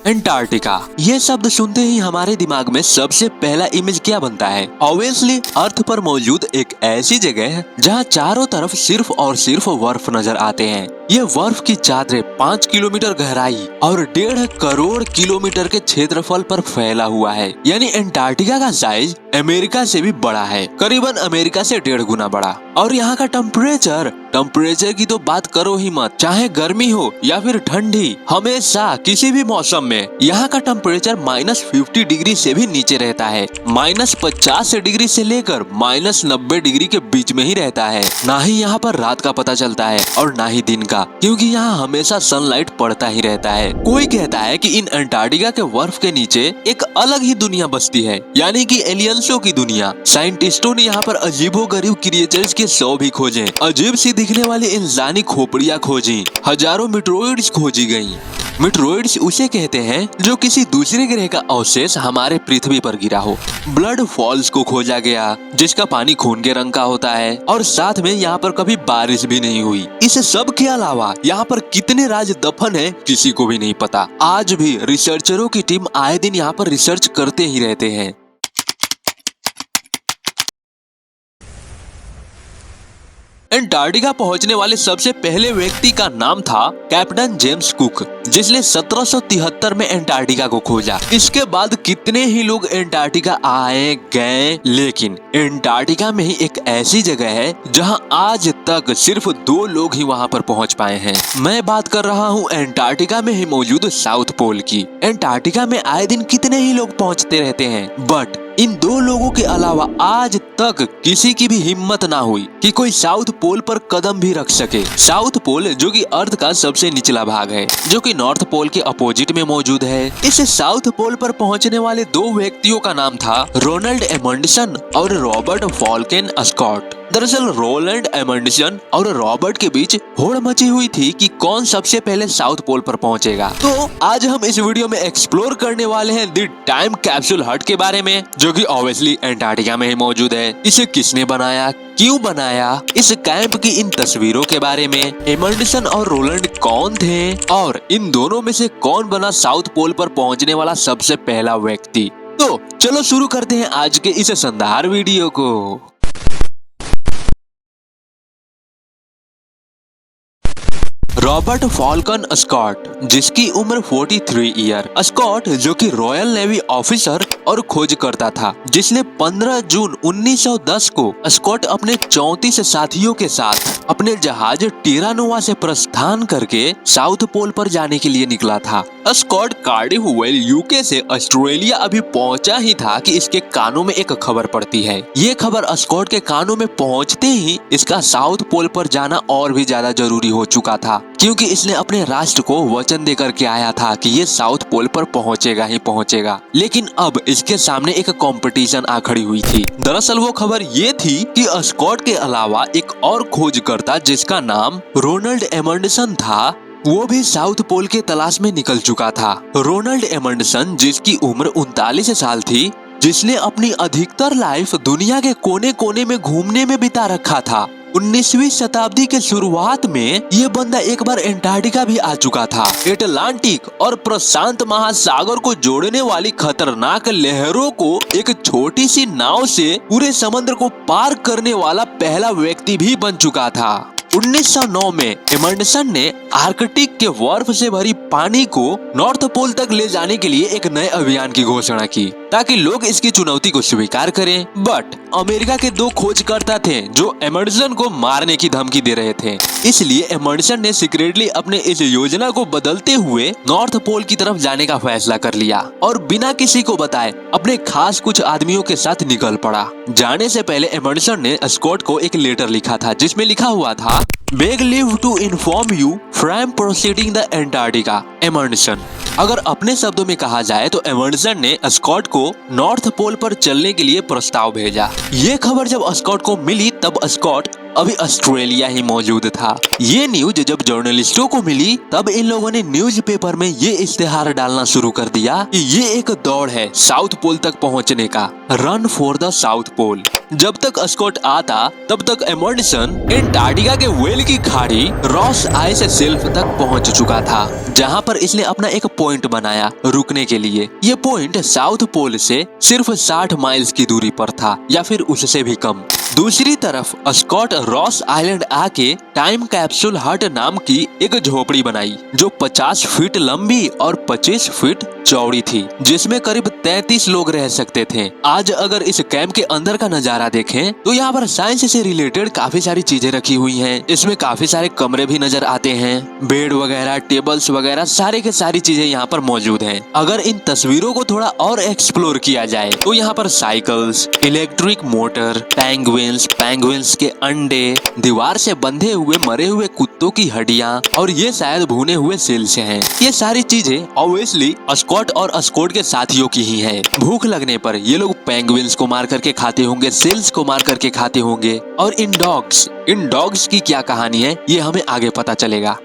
Antarctica, ये शब्द सुनते ही हमारे दिमाग में सबसे पहला इमेज क्या बनता है? ऑब्वियसली अर्थ पर मौजूद एक ऐसी जगह है जहाँ चारों तरफ सिर्फ और सिर्फ बर्फ नजर आते हैं। ये बर्फ की चादरें 5 किलोमीटर गहराई और 1.5 करोड़ किलोमीटर के क्षेत्रफल पर फैला हुआ है। यानी एंटार्क्टिका का साइज अमेरिका से भी बड़ा है, करीबन अमेरिका से 1.5 गुना बड़ा। और यहाँ का टेम्परेचर की तो बात करो ही मत। चाहे गर्मी हो या फिर ठंडी, हमेशा किसी भी मौसम में यहाँ का टेम्परेचर -50 डिग्री से भी नीचे रहता है। -50 डिग्री से लेकर -90 डिग्री के बीच में ही रहता है। ना ही यहाँ पर रात का पता चलता है और ना ही दिन का, क्योंकि यहाँ हमेशा सनलाइट पड़ता ही रहता है। कोई कहता है कि इन एंटार्क्टिका के बर्फ के नीचे एक अलग ही दुनिया बसती है, यानी कि एलियंसों की दुनिया। साइंटिस्टों ने यहाँ पर अजीबोगरीब क्रिएचर्स के शव भी खोजे, अजीब सी दिखने वाली इंसानी खोपड़ियाँ खोजी, हजारों मीटरोइड्स खोजी गयी। मीटरोइड्स उसे कहते हैं जो किसी दूसरे ग्रह का अवशेष हमारे पृथ्वी पर गिरा हो। ब्लड फॉल्स को खोजा गया, जिसका पानी खून के रंग का होता है और साथ में यहाँ पर कभी बारिश भी नहीं हुई। इस सब के अलावा यहाँ पर कितने राज दफन है किसी को भी नहीं पता। आज भी रिसर्चरों की टीम आए दिन यहाँ पर रिसर्च करते ही रहते हैं। एंटार्क्टिका पहुंचने वाले सबसे पहले व्यक्ति का नाम था कैप्टन जेम्स कुक, जिसने 1773 में एंटार्क्टिका को खोजा। इसके बाद कितने ही लोग एंटार्क्टिका आए गए, लेकिन एंटार्क्टिका में ही एक ऐसी जगह है जहां आज तक सिर्फ 2 लोग ही वहां पर पहुंच पाए हैं। मैं बात कर रहा हूं एंटार्क्टिका में ही मौजूद साउथ पोल की। एंटार्क्टिका में आए दिन कितने ही लोग पहुंचते रहते हैं, बट इन 2 लोगों के अलावा आज तक किसी की भी हिम्मत ना हुई कि कोई साउथ पोल पर कदम भी रख सके। साउथ पोल जो कि अर्थ का सबसे निचला भाग है, जो कि नॉर्थ पोल के अपोजिट में मौजूद है। इस साउथ पोल पर पहुंचने वाले 2 व्यक्तियों का नाम था रोनाल्ड एमंडसन और रॉबर्ट फॉल्केन स्कॉट। दरअसल रोलैंड एमंडसन और रॉबर्ट के बीच होड़ मची हुई थी कि कौन सबसे पहले साउथ पोल पर पहुंचेगा। तो आज हम इस वीडियो में एक्सप्लोर करने वाले हैं द टाइम कैप्सूल हट के बारे में, जो कि ऑब्वियसली एंटार्क्टिका में ही मौजूद है। इसे किसने बनाया, क्यों बनाया, इस कैंप की इन तस्वीरों के बारे में, एमंडसन और रोलैंड कौन थे और इन दोनों में से कौन बना साउथ पोल पर पहुंचने वाला सबसे पहला व्यक्ति। तो चलो शुरू करते हैं आज के इस शानदार वीडियो को। रॉबर्ट फॉल्कन स्कॉट, जिसकी उम्र 43 ईयर। स्कॉट जो कि रॉयल नेवी ऑफिसर और खोजकर्ता था, जिसने 15 जून 1910 को स्कॉट अपने 34 साथियों के साथ अपने जहाज टिरानोवा से प्रस्थान करके साउथ पोल पर जाने के लिए निकला था। स्कॉट कार्डिफ वेल यूके से ऑस्ट्रेलिया अभी पहुंचा ही था कि इसके कानों में एक खबर पड़ती है। ये खबर स्कॉट के कानों में पहुंचते ही इसका साउथ पोल पर जाना और भी ज्यादा जरूरी हो चुका था, क्योंकि इसने अपने राष्ट्र को वचन देकर के आया था कि ये साउथ पोल पर पहुंचेगा ही पहुंचेगा। लेकिन अब इसके सामने एक कंपटीशन आ खड़ी हुई थी। दरअसल वो खबर ये थी कि स्कॉट के अलावा एक और खोजकर्ता जिसका नाम रोनाल्ड एमंडसन था, वो भी साउथ पोल के तलाश में निकल चुका था। रोनाल्ड एमंडसन, जिसकी उम्र 39 साल थी, जिसने अपनी अधिकतर लाइफ दुनिया के कोने कोने में घूमने में बिता रखा था। 19वीं शताब्दी के शुरुआत में ये बंदा एक बार एंटार्क्टिका भी आ चुका था। अटलांटिक और प्रशांत महासागर को जोड़ने वाली खतरनाक लहरों को एक छोटी सी नाव से पूरे समुद्र को पार करने वाला पहला व्यक्ति भी बन चुका था। 1909 में एमंडसन ने आर्कटिक के बर्फ से भरी पानी को नॉर्थ पोल तक ले जाने के लिए एक नए अभियान की घोषणा की, ताकि लोग इसकी चुनौती को स्वीकार करें। बट अमेरिका के 2 खोजकर्ता थे जो एमंडसन को मारने की धमकी दे रहे थे। इसलिए एमंडसन ने सीक्रेटली अपने इस योजना को बदलते हुए नॉर्थ पोल की तरफ जाने का फैसला कर लिया और बिना किसी को बताए अपने खास कुछ आदमियों के साथ निकल पड़ा। जाने से पहले एमंडसन ने स्कॉट को एक लेटर लिखा था, जिसमें लिखा हुआ था, beg leave to inform you from proceeding the Antarctica Amundsen. अगर अपने शब्दों में कहा जाए तो एमंडसन ने स्कॉट को नॉर्थ पोल पर चलने के लिए प्रस्ताव भेजा। ये खबर जब स्कॉट को मिली तब स्कॉट अभी ऑस्ट्रेलिया ही मौजूद था। ये न्यूज जब जर्नलिस्टों को मिली तब इन लोगों ने न्यूज़पेपर में ये इश्तेहार डालना शुरू कर दिया कि ये एक दौड़ है साउथ पोल तक पहुंचने का, run for the south pole. जब तक स्कॉट आता तब तक एमंडसन एंटार्क्टिका के व्हेल की खाड़ी रॉस आइस शेल्फ तक पहुंच चुका था, जहां पर इसने अपना एक पॉइंट बनाया रुकने के लिए। ये पॉइंट साउथ पोल से सिर्फ 60 माइल्स की दूरी पर था या फिर उससे भी कम। दूसरी तरफ स्कॉट रॉस आइलैंड आके टाइम कैप्सूल हट नाम की एक झोपड़ी बनाई जो 50 फीट लंबी और 25 फीट चौड़ी थी, जिसमें करीब 33 लोग रह सकते थे। आज अगर इस कैंप के अंदर का नजारा देखें तो यहाँ पर साइंस से रिलेटेड काफी सारी चीजें रखी हुई हैं। इसमें काफी सारे कमरे भी नजर आते हैं, बेड वगैरह, टेबल्स वगैरह, सारे के सारी चीजें यहाँ पर मौजूद हैं। अगर इन तस्वीरों को थोड़ा और एक्सप्लोर किया जाए तो यहाँ पर साइकिल्स, इलेक्ट्रिक मोटर, पेंगुइन्स के अंडे, दीवार से बंधे हुए मरे हुए कुत्तों की हड्डियां और ये शायद भुने हुए सेल्स हैं। ये सारी चीजें ऑब्वियसली स्कॉट और स्कॉट के साथियों की ही है। भूख लगने पर ये लोग पेंगुइन्स को मार करके खाते होंगे, सेल्स को मार करके खाते होंगे। और इन डॉग्स की क्या कहानी है ये हमें आगे पता चलेगा।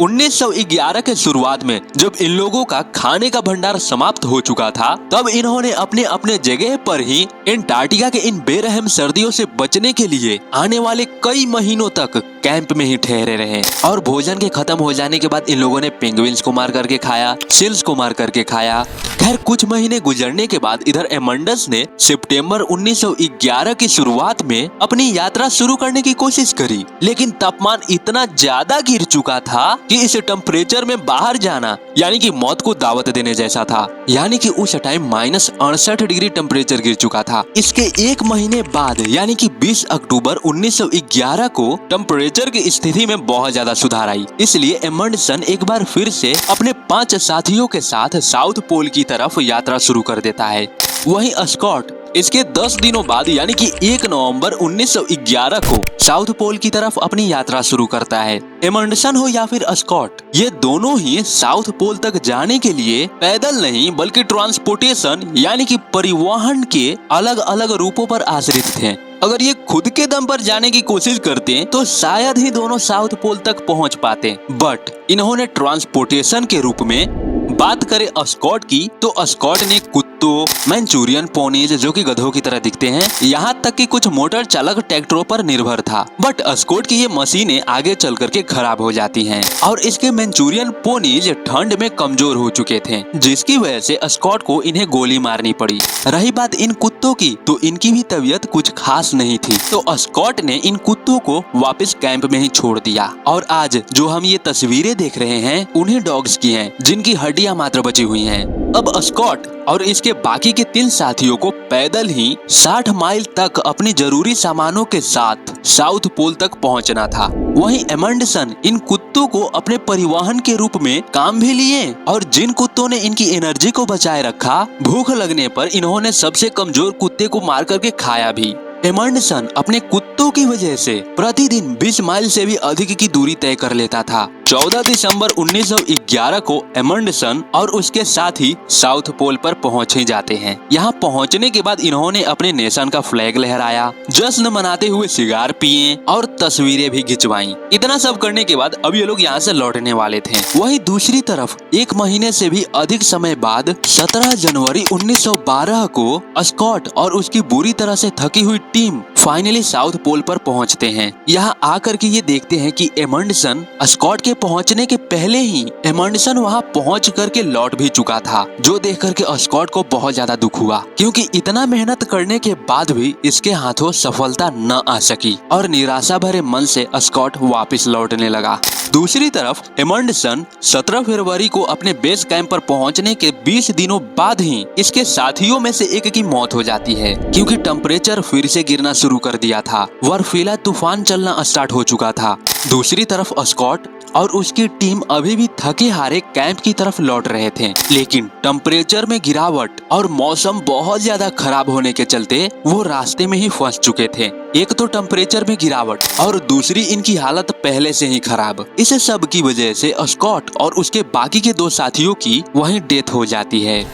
1911 के शुरुआत में जब इन लोगों का खाने का भंडार समाप्त हो चुका था तब इन्होंने अपने अपने जगह पर ही एंटार्क्टिका के इन बेरहम सर्दियों से बचने के लिए आने वाले कई महीनों तक कैंप में ही ठहरे रहे। और भोजन के खत्म हो जाने के बाद इन लोगों ने पेंगुइन्स को मार करके खाया, सील्स को मार करके खाया। खैर कुछ महीने गुजरने के बाद इधर एमंडस ने सितंबर 1911 की शुरुआत में अपनी यात्रा शुरू करने की कोशिश करी, लेकिन तापमान इतना ज्यादा गिर चुका था कि इस टेम्परेचर में बाहर जाना यानी कि मौत को दावत देने जैसा था। यानी कि उस टाइम -68 डिग्री टेम्परेचर गिर चुका था। इसके एक महीने बाद यानी कि 20 अक्टूबर 1911 को टेम्परेचर की स्थिति में बहुत ज्यादा सुधार आई। इसलिए एमंडसन एक बार फिर से अपने 5 साथियों के साथ साउथ पोल की तरफ यात्रा शुरू कर देता है। वहीं स्कॉट इसके 10 दिनों बाद यानी कि 1 नवंबर 1911 को साउथ पोल की तरफ अपनी यात्रा शुरू करता है। एमंडसन हो या फिर स्कॉट, ये दोनों ही साउथ पोल तक जाने के लिए पैदल नहीं बल्कि ट्रांसपोर्टेशन यानी कि परिवहन के अलग अलग रूपों पर आश्रित थे। अगर ये खुद के दम पर जाने की कोशिश करते तो शायद ही दोनों साउथ पोल तक पहुंच पाते, बट इन्होंने ट्रांसपोर्टेशन के रूप में बात करें स्कॉट की तो स्कॉट ने कुत्तों, मैंचूरियन पोनीज जो कि गधों की तरह दिखते हैं, यहाँ तक कि कुछ मोटर चालक ट्रैक्टरों पर निर्भर था। बट स्कॉट की ये मशीनें आगे चल करके खराब हो जाती हैं और इसके मैंचूरियन पोनीज ठंड में कमजोर हो चुके थे, जिसकी वजह से स्कॉट को इन्हें गोली मारनी पड़ी। रही बात इन कुत्तों की तो इनकी भी तबीयत कुछ खास नहीं थी, तो स्कॉट ने इन कुत्तों को वापस कैंप में ही छोड़ दिया। और आज जो हम ये तस्वीरें देख रहे हैं उन्हीं डॉग्स की हैं जिनकी हड्डियां मात्र बची हुई हैं। अब स्कॉट और इसके बाकी के 3 साथियों को पैदल ही 60 माइल तक अपनी जरूरी सामानों के साथ साउथ पोल तक पहुंचना था। वहीं एमंडसन इन कुत्तों को अपने परिवहन के रूप में काम भी लिए और जिन कुत्तों ने इनकी एनर्जी को बचाए रखा, भूख लगने पर इन्होंने सबसे कमजोर कुत्ते को मार करके खाया भी। एमंडसन अपने कुत्तों की वजह से प्रतिदिन 20 माइल से भी अधिक की दूरी तय कर लेता था। 14 दिसंबर 1911 को एमंडसन और उसके साथी साउथ पोल पर पहुंच ही जाते हैं। यहाँ पहुंचने के बाद इन्होंने अपने नेशन का फ्लैग लहराया, जश्न मनाते हुए सिगार पिए और तस्वीरें भी खिंचवाई। इतना सब करने के बाद अब ये लोग यहाँ से लौटने वाले थे। वहीं दूसरी तरफ 1 महीने से भी अधिक समय बाद 17 जनवरी 1912 को स्कॉट और उसकी बुरी तरह से थकी हुई टीम फाइनली साउथ पोल पर पहुंचते हैं। यहाँ आकर के ये देखते हैं कि एमंडसन स्कॉट के पहुंचने के पहले ही एमंडसन वहाँ पहुंच करके लौट भी चुका था, जो देख करके स्कॉट को बहुत ज्यादा दुख हुआ क्योंकि इतना मेहनत करने के बाद भी इसके हाथों सफलता न आ सकी और निराशा भरे मन से स्कॉट वापस लौटने लगा। दूसरी तरफ एमंडसन 17 फरवरी को अपने बेस कैंप पर पहुंचने के 20 दिनों बाद ही इसके साथियों में से एक की मौत हो जाती है क्योंकि टेम्परेचर फिर से गिरना शुरू कर दिया था। बर्फीला तूफान चलना स्टार्ट हो चुका था। दूसरी तरफ स्कॉट और उसकी टीम अभी भी थके हारे कैंप की तरफ लौट रहे थे, लेकिन टेम्परेचर में गिरावट और मौसम बहुत ज्यादा खराब होने के चलते वो रास्ते में ही फंस चुके थे। एक तो टेम्परेचर में गिरावट और दूसरी इनकी हालत पहले से ही खराब। इस सब की वजह से स्कॉट और उसके बाकी के 2 साथियों की वहीं डेथ हो जाती है।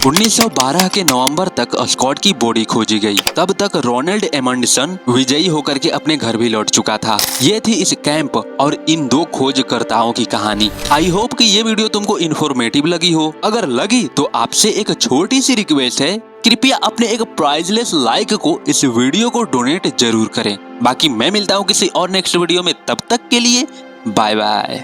1912 के नवंबर तक स्कॉट की बॉडी खोजी गई। तब तक रोनाल्ड एमंडसन विजयी होकर के अपने घर भी लौट चुका था। ये थी इस कैंप और इन दो खोजकर्ताओं की कहानी। आई होप कि ये वीडियो तुमको इन्फॉर्मेटिव लगी हो। अगर लगी तो आपसे एक छोटी सी रिक्वेस्ट है, कृपया अपने एक प्राइजलेस लाइक को इस वीडियो को डोनेट जरूर करें। बाकी मैं मिलता हूँ किसी और नेक्स्ट वीडियो में, तब तक के लिए बाय बाय।